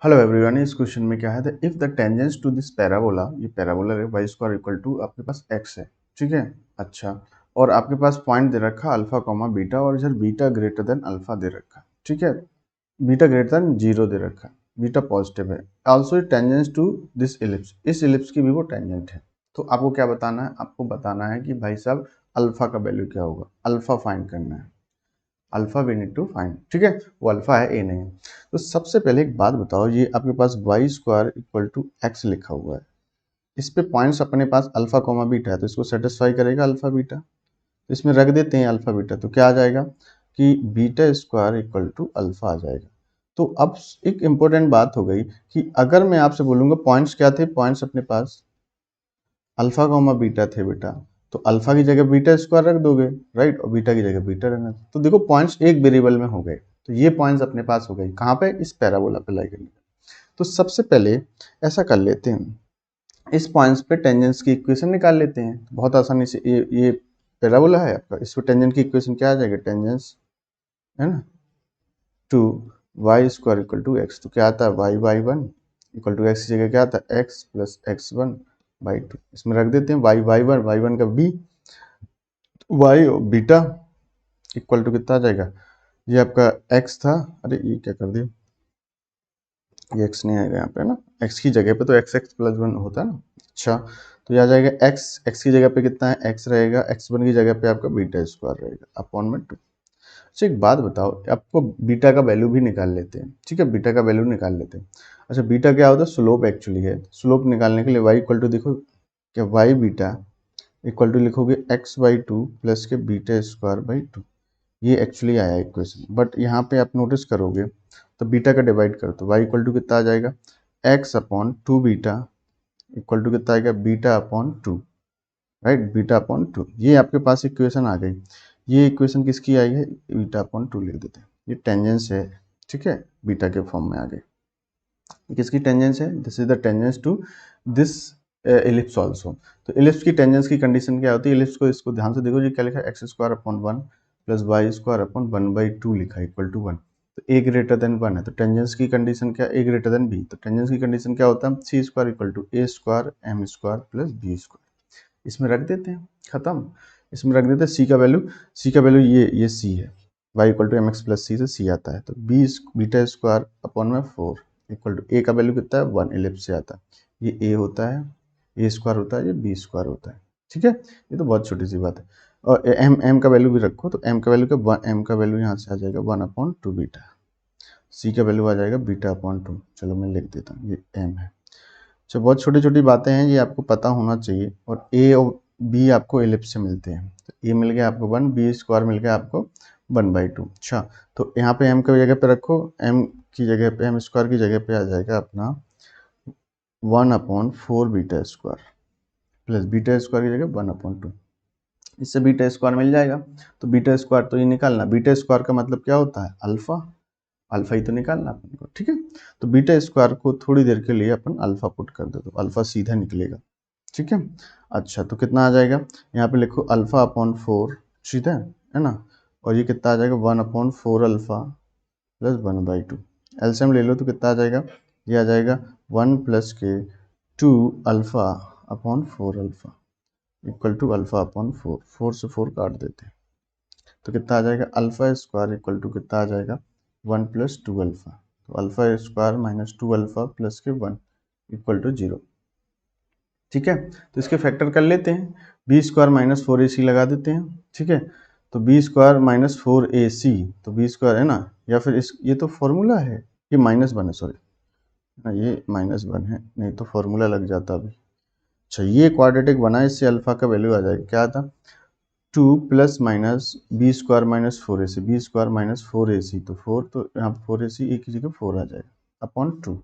Hello everyone, इस question में क्या है, if the tangents to this parabola, ये पैराबोला है वाई स्क्वायर इक्वल टू आपके पास एक्स है, ठीक है। अच्छा, और आपके पास पॉइंट दे रखा अल्फा कॉमा बीटा, और इधर बीटा ग्रेटर देन अल्फा दे रखा, ठीक है। बीटा ग्रेटर देन जीरो दे रखा, बीटा पॉजिटिव है। Also tangents to this ellipse, इस इलिप्स की भी वो टेंजेंट है। तो आपको क्या बताना है, आपको बताना है कि भाई साहब अल्फा का वैल्यू क्या होगा, अल्फा फाइंड करना है। Alpha we need to find, ठीक है। वो अल्फा है, ए नहीं है। तो सबसे पहले एक बात बताओ, ये आपके पास Y square equal to X लिखा हुआ है, इस पे पॉइंट्स अपने पास अल्फा कॉमा बीटा है, तो इसको सेटिस्फाई करेगा अल्फा बीटा। तो इसमें रख देते हैं अल्फा बीटा, तो क्या आ जाएगा कि beta square equal to alpha आ जाएगा। तो अब एक इंपॉर्टेंट बात हो गई कि अगर मैं आपसे बोलूंगा पॉइंट्स क्या थे, पॉइंट्स अपने पास अल्फा कॉमा बीटा थे बेटा, तो अल्फा की जगह बीटा स्क्वायर रख दोगे, राइट, और बीटा की जगह बीटा रहना। तो देखो पॉइंट्स एक वेरिएबल में हो गए, तो ये पॉइंट्स अपने पास हो गए कहाँ पे, इस पैराबोला पे लाई करने। तो सबसे पहले ऐसा कर लेते हैं, इस पॉइंट्स पे टेंजेंस की इक्वेशन निकाल लेते हैं बहुत आसानी से। ये पैराबोला है आपका, इस पे टेंजेंट की इक्वेशन क्या आ जाएगा, टेंजेंस है ना to y square equal to x. तो क्या आता है, y by one equal to x की जगह क्या आता है, x plus x one by two. इसमें रख देते हैं वाई वन का बी, वाई और बीटा इक्वल टू कितना आ जाएगा, ये आपका एक्स था, अरे ये क्या कर दिया, ये एक्स नहीं आएगा यहाँ पे ना, एक्स की जगह पे तो एक्स एक्स प्लस वन होता है ना। अच्छा, तो ये आ जाएगा एक्स, एक्स की जगह पे कितना है, एक्स रहेगा, एक्स वन की जगह पे आपका बीटा स्क्वायर रहेगा अपॉन में टू। अच्छा एक बात बताओ, आपको बीटा का वैल्यू भी निकाल लेते हैं, ठीक है, बीटा का वैल्यू निकाल लेते हैं। अच्छा, बीटा क्या होता है, स्लोप एक्चुअली है। स्लोप निकालने के लिए वाई इक्वल टू देखो, क्या वाई बीटा इक्वल टू लिखोगे एक्स बाई टू प्लस के बीटा स्क्वायर बाई टू। ये एक्चुअली आया इक्वेशन, बट यहाँ पे आप नोटिस करोगे तो बीटा का डिवाइड करो तो वाई इक्वल टू कितना आ जाएगा, x upon two beta equal to कितना आएगा, beta upon two, right, beta upon two. ये आपके पास इक्वेशन आ गई। ये इक्वेशन किसकी आई है, बीटा अपॉन टू लिख देते हैं, ये टेंजेंस है, ठीक है, बीटा के फॉर्म में आ गई। किसकी टेंजेंस है, this is the tangents to this ellipse also. तो इलिप्स की टेंजेंस की कंडीशन क्या होती है, इलिप्स को इसको ध्यान से देखो, जी क्या लिखा है, x square upon one plus y square upon one by two लिखा है इक्वल टू वन। तो ए ग्रेटर देन वन है, तो टेंजेंस की कंडीशन क्या, ए ग्रेटर देन बी। तो टेंजेंस की कंडीशन क्या होता है, C square equal to A square M square plus B square. इसमें रख देते हैं, खत्म। इसमें रख देते हैं सी का वैल्यू, सी का वैल्यू ये सी है, Y equal to M X plus C से सी आता है, तो बी बीटा स्क्वायर अपॉन में फोर इक्वल टू ए का वैल्यू कितना है, वन, इलिप्स से आता है, ये ए होता है, ए स्क्वायर होता है, ये बी स्क्वायर होता है, ठीक है। ये तो बहुत छोटी सी बात है। और एम का वैल्यू भी रखो, तो एम का वैल्यू का वन, एम का वैल्यू यहाँ से आ जाएगा वन अपॉन टू बीटा, सी का वैल्यू आ जाएगा बीटा अपॉन टू। चलो मैं लिख देता हूँ, ये एम है। अच्छा, बहुत छोटी छोटी बातें हैं, ये आपको पता होना चाहिए। और ए और बी आपको एलिप्स से मिलते हैं, तो ए मिल गया आपको वन, बी स्क्वायर मिल गया आपको वन बाई टू। अच्छा, तो यहाँ पे एम की जगह पे रखो, एम की जगह पे, एम स्क्वायर की जगह पे आ जाएगा अपना one upon four beta square plus beta square की जगह वन अपॉन टू। इससे बीटा स्क्वायर मिल जाएगा। तो बीटा स्क्वायर तो ये निकालना, बीटा स्क्वायर का मतलब क्या होता है, अल्फा, अल्फा ही तो निकालना अपन को, ठीक है। तो बीटा स्क्वायर को थोड़ी देर के लिए अपन अल्फा पुट कर दो, तो अल्फा सीधा निकलेगा, ठीक है। अच्छा, तो कितना आ जाएगा, यहाँ पे लिखो अल्फा अपॉन फोर, सीधा है ना, और ये कितना आ जाएगा, one upon four alpha plus one by two. LCM ले लो तो कितना आ जाएगा, ये आ जाएगा वन प्लस के two alpha upon four alpha equal to alpha upon four, four से फोर काट देते हैं, तो कितना आ जाएगा, अल्फा स्क्वायर इक्वल टू कितना आ जाएगा, वन प्लस टू अल्फा। तो alpha square minus two alpha plus के वन इक्वल टू जीरो, ठीक है। तो इसके फैक्टर कर लेते हैं, B square minus four A सी लगा देते हैं, ठीक है। तो B square minus four A C, तो बी स्क्वायर है ना, या फिर इस, ये तो फॉर्मूला है, ये माइनस वन है, सॉरी ना, ये माइनस वन है, नहीं तो फॉर्मूला लग जाता अभी। अच्छा, ये क्वाड्रेटिक बना, इससे अल्फा का वैल्यू आ जाएगा, क्या था, two plus minus B square minus four A C, B square minus four A C, तो फोर, तो यहाँ फोर ए सी एक की जगह फोर आ जाएगा अपॉन टू।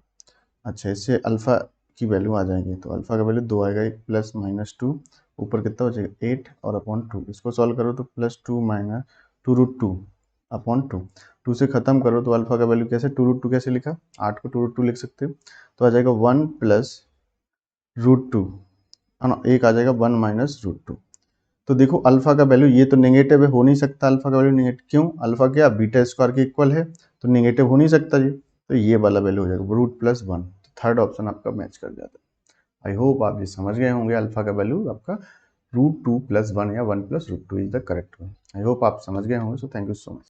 अच्छा, इससे अल्फा की वैल्यू आ जाएगी, तो अल्फा का वैल्यू दो आएगा, एक प्लस माइनस टू, ऊपर कितना हो जाएगा एट और अपॉन टू। इसको सॉल्व करो तो plus two minus two root two upon two, two से खत्म करो तो अल्फा का वैल्यू कैसे, टू रूट टू कैसे लिखा, आठ को टू रूट टू लिख सकते हो, तो आ जाएगा वन प्लस रूट टू, है ना, एक आ जाएगा वन माइनस रूट टू। तो देखो अल्फा का वैल्यू, ये तो नेगेटिव है, हो नहीं सकता अल्फा का वैल्यू नेगेटिव, क्यों, अल्फा क्या बीटा स्क्वायर के इक्वल है, तो नेगेटिव हो नहीं सकता जी। तो ये वाला वैल्यू हो जाएगा रूट प्लस वन। तो थर्ड ऑप्शन आपका मैच कर जाता है। आई होप आप ये समझ गए होंगे, अल्फा का वैल्यू आपका रूट टू प्लस वन या one plus root two is the correct one. I hope आप समझ गए होंगे। So thank you so much.